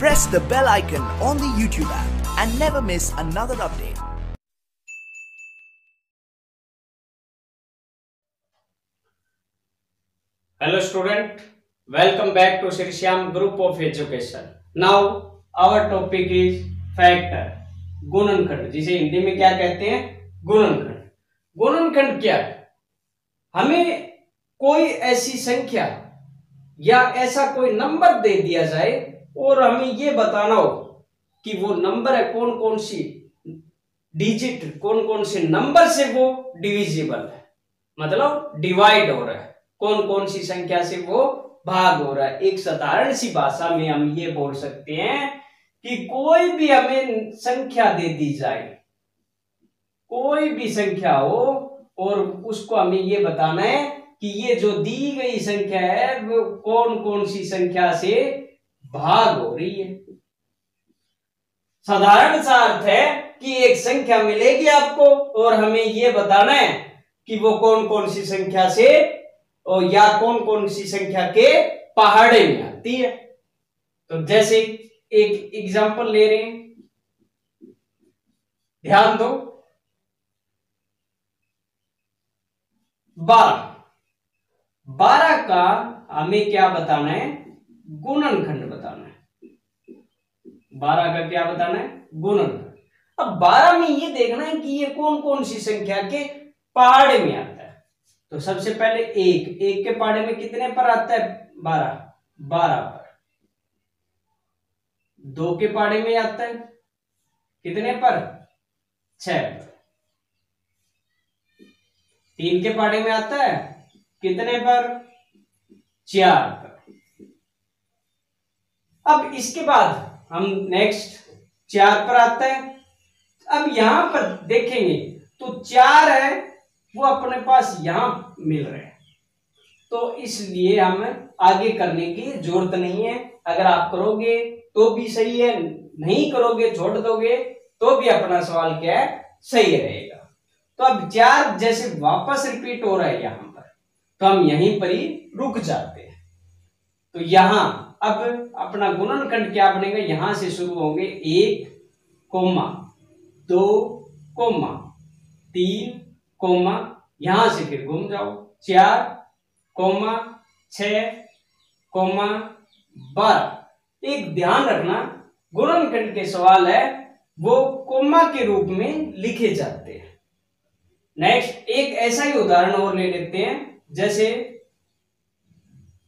Press the bell icon on the YouTube app and never miss another update. Hello student, welcome back to Sri Shyam Group of Education. Now our topic is factor, गुणनखंड, जिसे हिंदी में क्या कहते हैं, गुणनखंड। गुणनखंड क्या है? हमें कोई ऐसी संख्या या ऐसा कोई नंबर दे दिया जाए और हमें ये बताना हो कि वो नंबर है कौन कौन सी डिजिट, कौन कौन से नंबर से वो डिविजिबल है, मतलब डिवाइड हो रहा है, कौन कौन सी संख्या से वो भाग हो रहा है। एक साधारण सी भाषा में हम ये बोल सकते हैं कि कोई भी हमें संख्या दे दी जाए, कोई भी संख्या हो और उसको हमें ये बताना है कि ये जो दी गई संख्या है वो कौन कौन सी संख्या से भाग हो रही है। साधारण सा अर्थ है कि एक संख्या मिलेगी आपको और हमें ये बताना है कि वो कौन कौन सी संख्या से और या कौन कौन सी संख्या के पहाड़े में आती है। तो जैसे एक एग्जांपल ले रहे हैं, ध्यान दो, 12 का हमें क्या बताना है, गुणनखंड बताना है। 12 का क्या बताना है, गुणनखंड। अब 12 में ये देखना है कि ये कौन कौन सी संख्या के पहाड़े में आता है। तो सबसे पहले एक के पहाड़े में कितने पर आता है, 12 पर। 2 के पहाड़े में आता है कितने पर, 6 पर। 3 के पहाड़े में आता है कितने पर, 4 पर। अब इसके बाद हम नेक्स्ट 4 पर आता है। अब यहां पर देखेंगे तो 4 है वो अपने पास यहां मिल रहे हैं, तो इसलिए हम आगे करने की जरूरत नहीं है। अगर आप करोगे तो भी सही है, नहीं करोगे छोड़ दोगे तो भी अपना सवाल क्या है, सही रहेगा। तो अब 4 जैसे वापस रिपीट हो रहा है यहां पर, तो हम यहीं पर ही रुक जाते हैं। तो यहां अब अपना गुणनखंड क्या बनेगा, यहां से शुरू होंगे 1, 2, 3, यहां से फिर घूम जाओ 4, 6, 12। एक ध्यान रखना, गुणनखंड के सवाल है वो कोमा के रूप में लिखे जाते हैं। नेक्स्ट एक ऐसा ही उदाहरण और ले लेते हैं, जैसे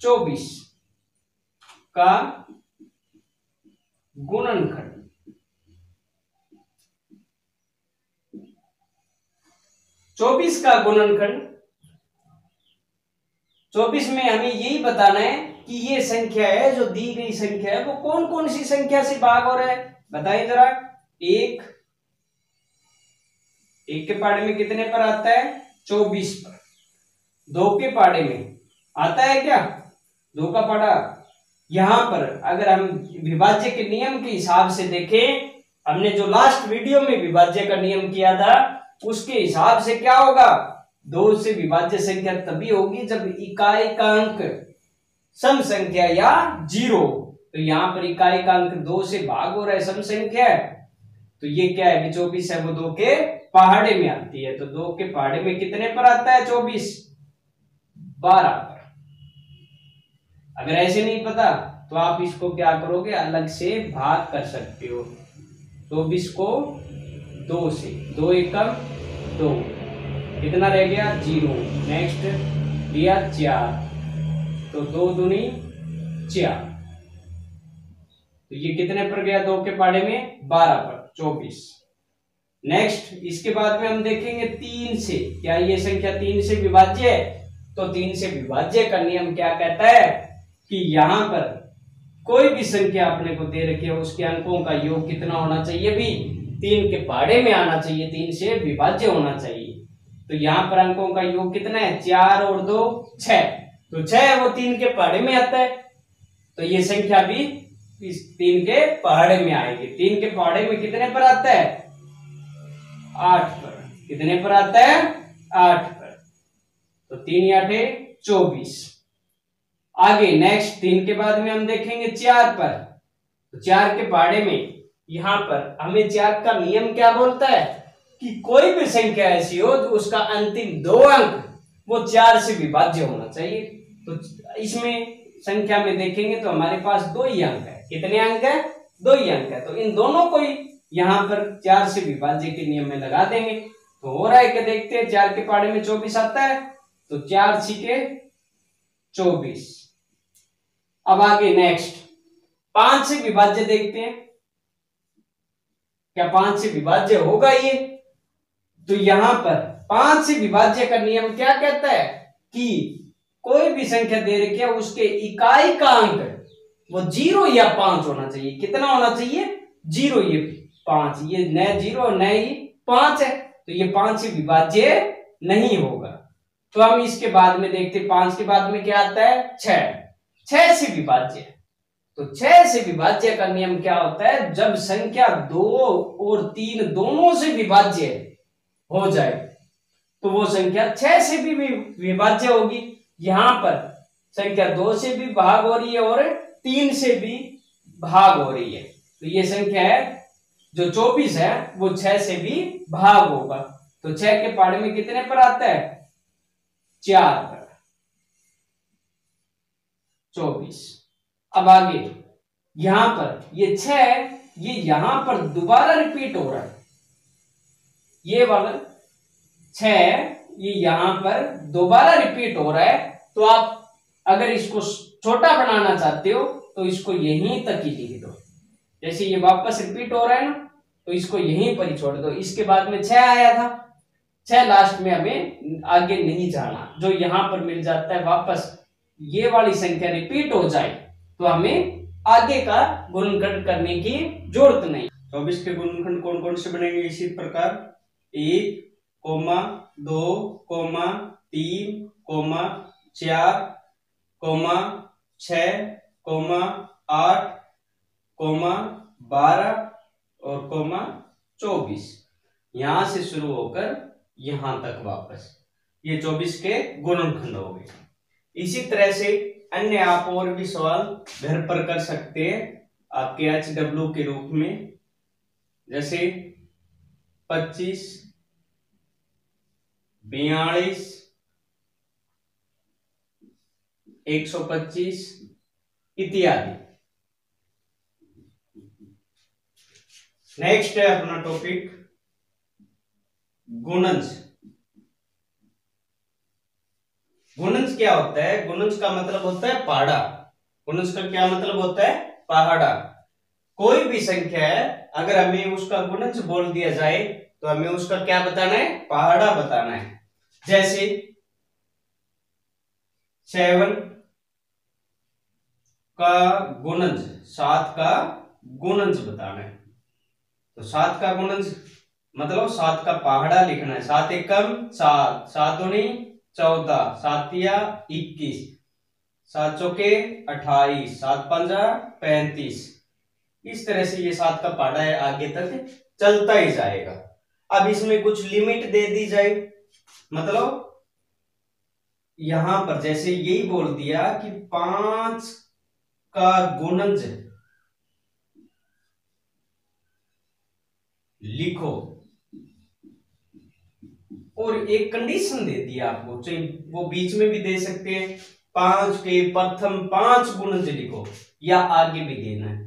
24 का गुणनखंड। 24 का गुणनखंड, 24 में हमें यही बताना है कि ये संख्या है, जो दी गई संख्या है वो कौन कौन सी संख्या से भाग हो रहा है, बताइए जरा। एक के पहाड़े में कितने पर आता है, 24 पर। 2 के पहाड़े में आता है क्या, 2 का पहाड़ा यहां पर। अगर हम विभाज्य के नियम के हिसाब से देखें, हमने जो लास्ट वीडियो में विभाज्य का नियम किया था उसके हिसाब से क्या होगा, 2 से विभाज्य संख्या तभी होगी जब इकाई का अंक सम संख्या या 0। तो यहां पर इकाई का अंक 2 से भाग हो रहा है, सम संख्या है, तो ये क्या है, 24 है वो 2 के पहाड़े में आती है। तो 2 के पहाड़े में कितने पर आता है, 24, 12 पर। अगर ऐसे नहीं पता तो आप इसको क्या करोगे, अलग से भाग कर सकते हो। 24 को 2 से, 2 एकम 2, कितना रह गया, 0। नेक्स्ट दिया 4, तो 2 दूनी 4, तो ये कितने पर गया, 2 के पहाड़े में 12 पर, 24। नेक्स्ट इसके बाद में हम देखेंगे 3 से, क्या ये संख्या 3 से विभाज्य है, तो 3 से विभाज्य का नियम क्या कहता है कि यहां पर कोई भी संख्या अपने को दे रखी है उसके अंकों का योग कितना होना चाहिए, भी 3 के पहाड़े में आना चाहिए, 3 से विभाज्य होना चाहिए। तो यहां पर अंकों का योग कितना है, 4 और 2 6, तो 6 है वो 3 के पहाड़े में आता है, तो ये संख्या भी इस 3 के पहाड़े में आएगी। 3 के पहाड़े में कितने पर आता है, 8 पर। कितने पर आता है, 8 पर। तो 3 8 24। आगे नेक्स्ट 3 के बाद में हम देखेंगे 4 पर, तो 4 के पहाड़े में यहाँ पर हमें 4 का नियम क्या बोलता है कि कोई भी संख्या ऐसी हो जो उसका अंतिम 2 अंक वो 4 से विभाज्य होना चाहिए। तो इसमें संख्या में देखेंगे तो हमारे पास 2 ही अंक है। कितने अंक है? 2 ही अंक है। तो इन दोनों को ही यहाँ पर 4 से विभाज्य के नियम में लगा देंगे। तो हो रहा है कि देखते हैं 4 के पहाड़े में 24 आता है, तो 4 छिके 24। अब आगे नेक्स्ट 5 से विभाज्य देखते हैं, क्या 5 से विभाज्य होगा ये? तो यहां पर 5 से विभाज्य का नियम क्या कहता है कि कोई भी संख्या दे रखी है उसके इकाई का अंक वो 0 या 5 होना चाहिए। कितना होना चाहिए? 0। ये 5, ये न 0 न ही 5 है, तो ये 5 से विभाज्य नहीं होगा। तो हम इसके बाद में देखते हैं 5 के बाद में क्या आता है? 6 से विभाज्य। तो 6 से विभाज्य का नियम क्या होता है? जब संख्या 2 और 3 दोनों से विभाज्य हो जाए तो वो संख्या 6 से भी विभाज्य होगी। यहां पर संख्या 2 से भी भाग हो रही है और 3 से भी भाग हो रही है, तो ये संख्या है जो 24 है वो 6 से भी भाग होगा। तो 6 के पहाड़े में कितने पर आता है? 4 पर, 24। अब आगे यहां पर ये 6 ये यहां पर दोबारा रिपीट हो रहा है। ये वाला 6 ये यहां पर दोबारा रिपीट हो रहा है। तो आप अगर इसको छोटा बनाना चाहते हो तो इसको यहीं तक ही लिख दो। जैसे ये वापस रिपीट हो रहा है ना, तो इसको यहीं पर ही छोड़ दो। इसके बाद में 6 आया था, 6 लास्ट में हमें आगे नहीं जाना। जो यहां पर मिल जाता है वापस ये वाली संख्या रिपीट हो जाए तो हमें आगे का गुणनखंड करने की जरूरत नहीं। 24 के गुणनखंड कौन कौन से बनेंगे? इसी प्रकार 1, 2, 3, 4, 6, 8, 12 और 24। यहां से शुरू होकर यहां तक वापस ये 24 के गुणनखंड हो गए। इसी तरह से अन्य आप और भी सवाल घर पर कर सकते हैं आपके HW के रूप में, जैसे 25, 42, 125 इत्यादि। नेक्स्ट है अपना टॉपिक गुणज। गुणज क्या होता है? गुणज का मतलब होता है पहाड़ा। गुणज का क्या मतलब होता है? पहाड़ा। कोई भी संख्या है अगर हमें उसका गुणज बोल दिया जाए तो हमें उसका क्या बताना है? पहाड़ा बताना है। जैसे 7 का गुणज, 7 का गुणज बताना है। तो 7 का गुणज मतलब 7 का पहाड़ा लिखना है। 7 एकम 7, 7 दूनी 14, 7 तिया 21, 7 चौके 28, 7 पंजा 35। इस तरह से ये 7 का पहाड़ा है, आगे तक चलता ही जाएगा। अब इसमें कुछ लिमिट दे दी जाए, मतलब यहां पर जैसे यही बोल दिया कि 5 का गुणज लिखो, और एक कंडीशन दे दी आपको, चाहे वो बीच में भी दे सकते हैं, 5 के प्रथम 5 गुणज लिखो, या आगे भी देना है,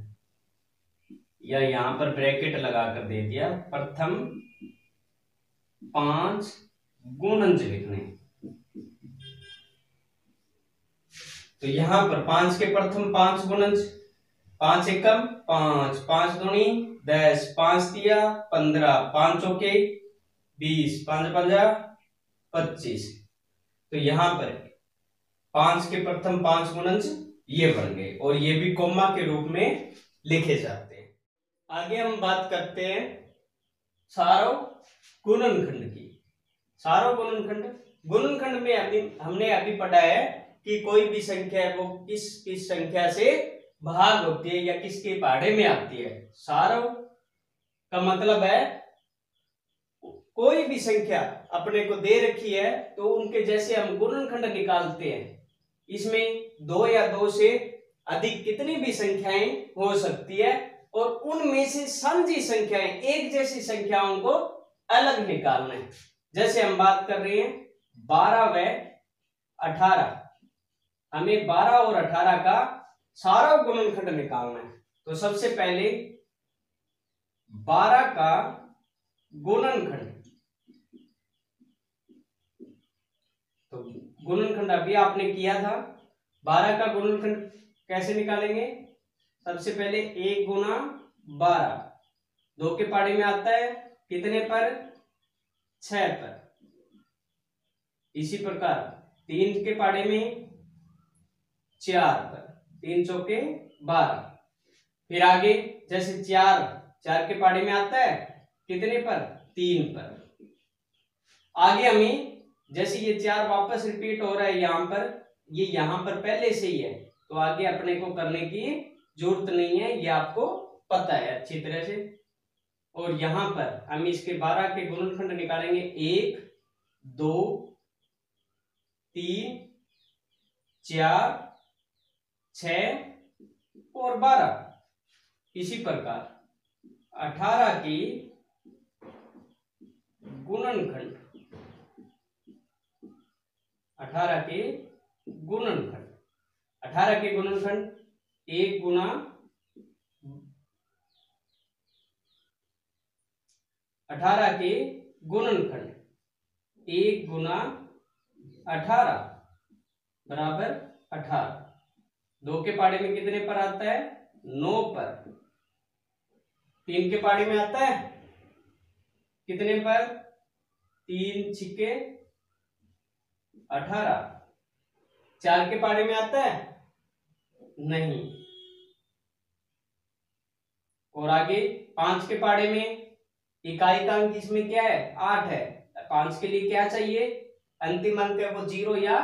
या यहां पर ब्रैकेट लगाकर दे दिया प्रथम 5 गुणज लिखने। तो यहां पर 5 के प्रथम 5 गुणज, 5 एकम 5, 5 दूनी 10, 5 तिया 15, 5 चौके 20, 5 पंजा 25। तो यहां पर 5 के प्रथम 5 गुणज ये बन गए, और ये भी कोमा के रूप में लिखे जाते हैं। आगे हम बात करते हैं सारो गुणनखंड की। सारो गुणनखंड में हमने अभी पढ़ा है कि कोई भी संख्या है वो किस संख्या से भाग होती है या किसके पहाड़े में आती है। सारो का मतलब है कोई भी संख्या अपने को दे रखी है तो उनके जैसे हम गुणनखंड निकालते हैं। इसमें 2 या 2 से अधिक कितनी भी संख्याएं हो सकती है और उनमें से समझी संख्याएं एक जैसी संख्याओं को अलग निकालना है। जैसे हम बात कर रहे हैं 12 व 18, हमें 12 और 18 का सारा गुणनखंड निकालना है। तो सबसे पहले 12 का गुणनखंड, तो गुणनखंड अभी आपने किया था। 12 का गुणनखंड कैसे निकालेंगे? सबसे पहले 1 गुना 12, 2 के पाड़े में आता है कितने पर? 6 पर। इसी प्रकार 3 के पाड़े में 4 पर, 3 चौके 12। फिर आगे जैसे 4 के पाड़े में आता है कितने पर? 3 पर। आगे हमें जैसे ये 4 वापस रिपीट हो रहा है यहां पर, ये यहां पर पहले से ही है, तो आगे अपने को करने की जरूरत नहीं है, ये आपको पता है अच्छी तरह से। और यहां पर हम इसके 12 के गुणनखंड निकालेंगे। 1 2 3 4 6 और 12। इसी प्रकार 18 की गुणनखंड, 18 के गुणनखंड, 18 के गुणनखंड 1 गुना 18 के गुणनखंड 1 गुना 18 बराबर 18। 2 के पाड़े में कितने पर आता है? 9 पर। 3 के पाड़े में आता है कितने पर? 3 छिक्के 18। 4 के पाड़े में आता है? नहीं। और आगे 5 के पाड़े में इकाई का अंक इसमें क्या है? 8 है। 5 के लिए क्या चाहिए? अंतिम अंक है वो 0 या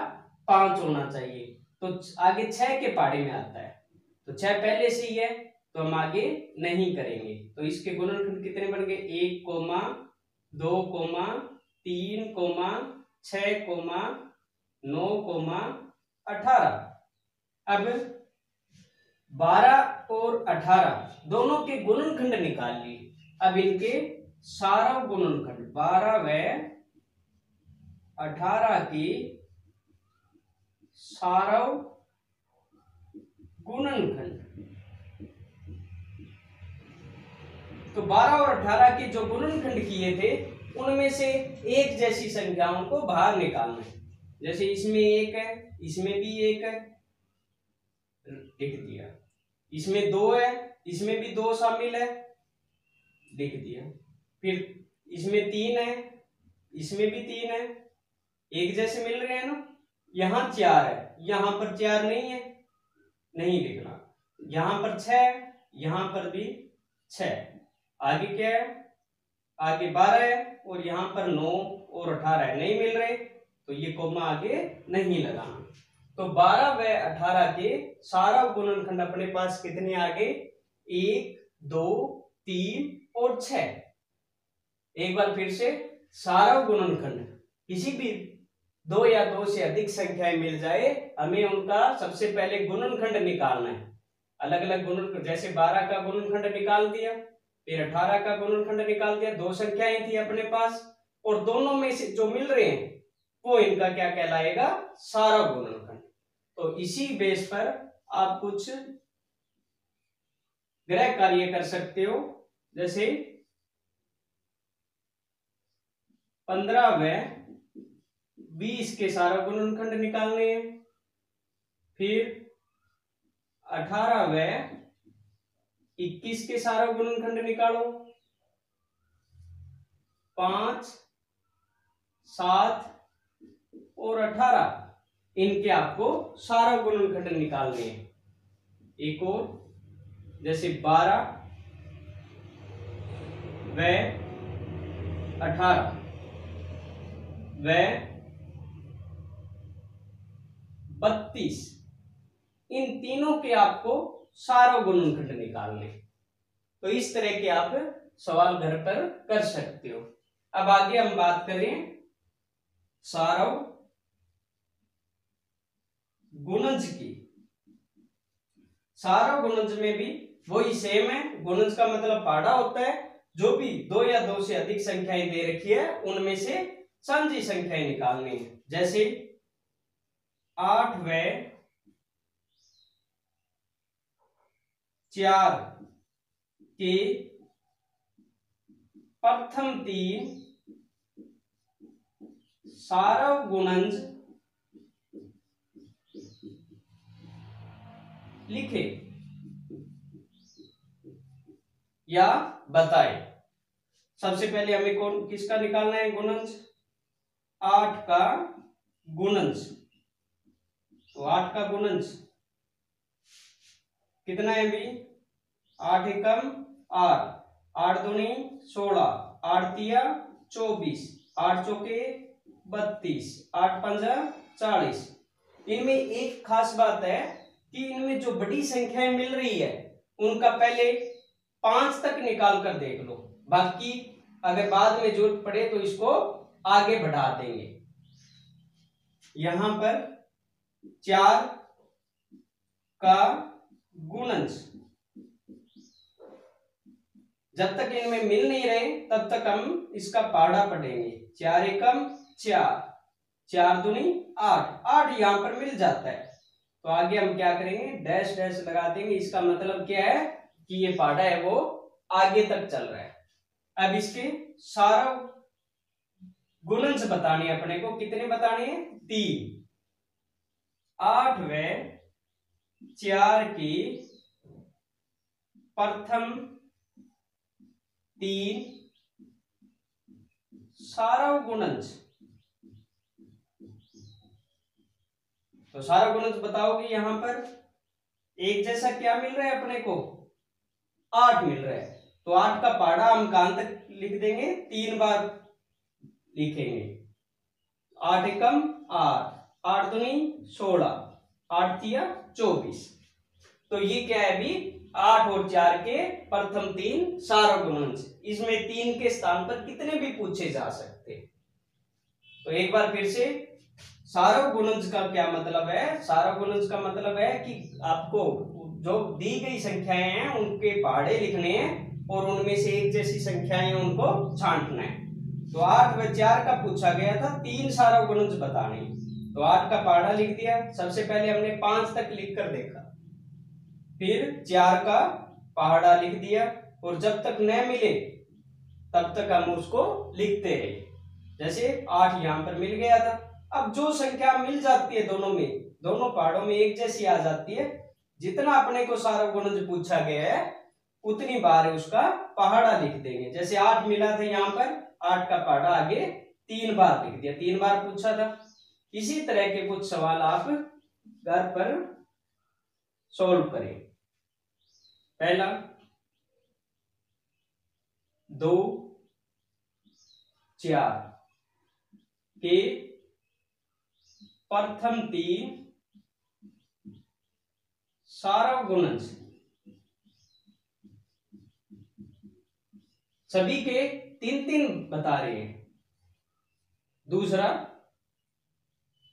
5 होना चाहिए। तो आगे 6 के पाड़े में आता है, तो 6 पहले से ही है, तो हम आगे नहीं करेंगे। तो इसके गुणनखंड कितने बन गए? 1, 2, 3, 6, 9, 18। अब 12 और 18 दोनों के गुणनखंड निकाल लिए। अब इनके सारा गुणनखंड 12 व 18 की सारा गुणनखंड, तो 12 और 18 के जो गुणनखंड किए थे उनमें से एक जैसी संख्याओं को बाहर निकालना है। जैसे इसमें 1 है, इसमें भी 1 है, लिख दिया। इसमें 2 है, इसमें भी 2 शामिल है, लिख दिया। फिर इसमें 3 है, इसमें भी 3 है, एक जैसे मिल रहे हैं ना। यहां 4 है, यहां पर 4 नहीं है, नहीं लिखना। यहां पर 6 है, यहां पर भी 6। आगे क्या है? आगे 12 है और यहां पर 9 और 18 है, नहीं मिल रहे, तो ये कोमा आगे नहीं लगाना। तो 12 व 18 के सारा गुणनखंड अपने पास कितने आ गए? 1, 2, 3 और 6। एक बार फिर से सारा गुणनखंड, किसी भी 2 या 2 से अधिक संख्याएं मिल जाए, हमें उनका सबसे पहले गुणनखंड निकालना है। अलग अलग गुणनखंड, जैसे 12 का गुणनखंड निकाल दिया, फिर 18 का गुणनखंड निकाल दिया। 2 संख्याएं थी अपने पास और दोनों में से जो मिल रहे हैं वो इनका क्या कहलाएगा? सारा गुणनखंड। तो इसी बेस पर आप कुछ गृह कार्य कर सकते हो। जैसे 15 व 20 के सारा गुणनखंड निकालने हैं। फिर 18 व 21 के सारा गुणनखंड निकालो। 5, 7 और 18 इनके आपको सारा गुणनखंड निकालने हैं। एक और जैसे 12 व 18 व 32, इन तीनों के आपको सारा गुणनखंड निकालने। तो इस तरह के आप सवाल घर पर कर सकते हो। अब आगे हम बात करें सारव गुणज की। सारा गुणज में भी वही सेम है। गुणज का मतलब पाड़ा होता है, जो भी दो या दो से अधिक संख्याएं दे रखी है उनमें से साझी संख्याएं निकालनी है। जैसे 8 व 4 के प्रथम 3 सारव गुणज लिखे या बताए। सबसे पहले हमें कौन किसका निकालना है गुणज? 8 का गुणज। तो 8 का गुणज कितना है अभी? 8 एकम 8, 8 दूनी 16, 8 तिया 24, 8 चौके 32, 8 पंजा 40। इनमें एक खास बात है कि इनमें जो बड़ी संख्याएं मिल रही है उनका पहले 5 तक निकाल कर देख लो, बाकी अगर बाद में जरूरत पड़े तो इसको आगे बढ़ा देंगे। यहां पर 4 का गुणज जब तक इनमें मिल नहीं रहे तब तक हम इसका पाड़ा पढ़ेंगे। 4 एकम 4, 4 दूनी 8, 8 यहां पर मिल जाता है तो आगे हम क्या करेंगे? डैश डैश लगा देंगे। इसका मतलब क्या है कि ये पाड़ा है वो आगे तक चल रहा है। अब इसके सारा गुणज बताने अपने को, कितने बताने हैं? 3। 8 व 4 की प्रथम 3 सारा गुणज। तो सारा गुणज बताओगे। यहां पर एक जैसा क्या मिल रहा है अपने को? 8 मिल रहा है। तो 8 का पाड़ा हम कहां तक लिख देंगे? 3 बार लिखेंगे। 8 एकम 8, 8 दूनी 16, 8 तिया 24। तो ये क्या है अभी? 8 और 4 के प्रथम 3 सारा गुणज। इसमें 3 के स्थान पर कितने भी पूछे जा सकते। तो एक बार फिर से, सारा गुणज का क्या मतलब है? सारा गुणज का मतलब है कि आपको जो दी गई संख्याएं हैं उनके पहाड़े लिखने हैं और उनमें से एक जैसी संख्याएं हैं उनको छांटना है। तो 8 व 4 का पूछा गया था 3 सारा गुणज बताने। तो 8 का पहाड़ा लिख दिया। सबसे पहले हमने 5 तक लिख कर देखा, फिर 4 का पहाड़ा लिख दिया और जब तक न मिले तब तक हम उसको लिखते रहे। जैसे 8 यहां पर मिल गया था। अब जो संख्या मिल जाती है दोनों में, दोनों पहाड़ों में एक जैसी आ जाती है, जितना अपने को सारा गुणज पूछा गया है उतनी बार उसका पहाड़ा लिख देंगे। जैसे 8 मिला था यहां पर, 8 का पहाड़ा आगे 3 बार लिख दिया, 3 बार पूछा था। इसी तरह के कुछ सवाल आप घर पर सॉल्व करें। पहला 2 4 के प्रथम 3 सारा गुणज। सभी के 3-3 बता रहे हैं। दूसरा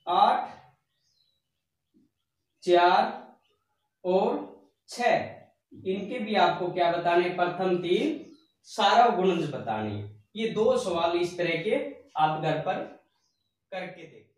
8, 4 और 6, इनके भी आपको क्या बताने? प्रथम 3 सारा गुणज बताने। ये 2 सवाल इस तरह के आप घर पर करके देखें।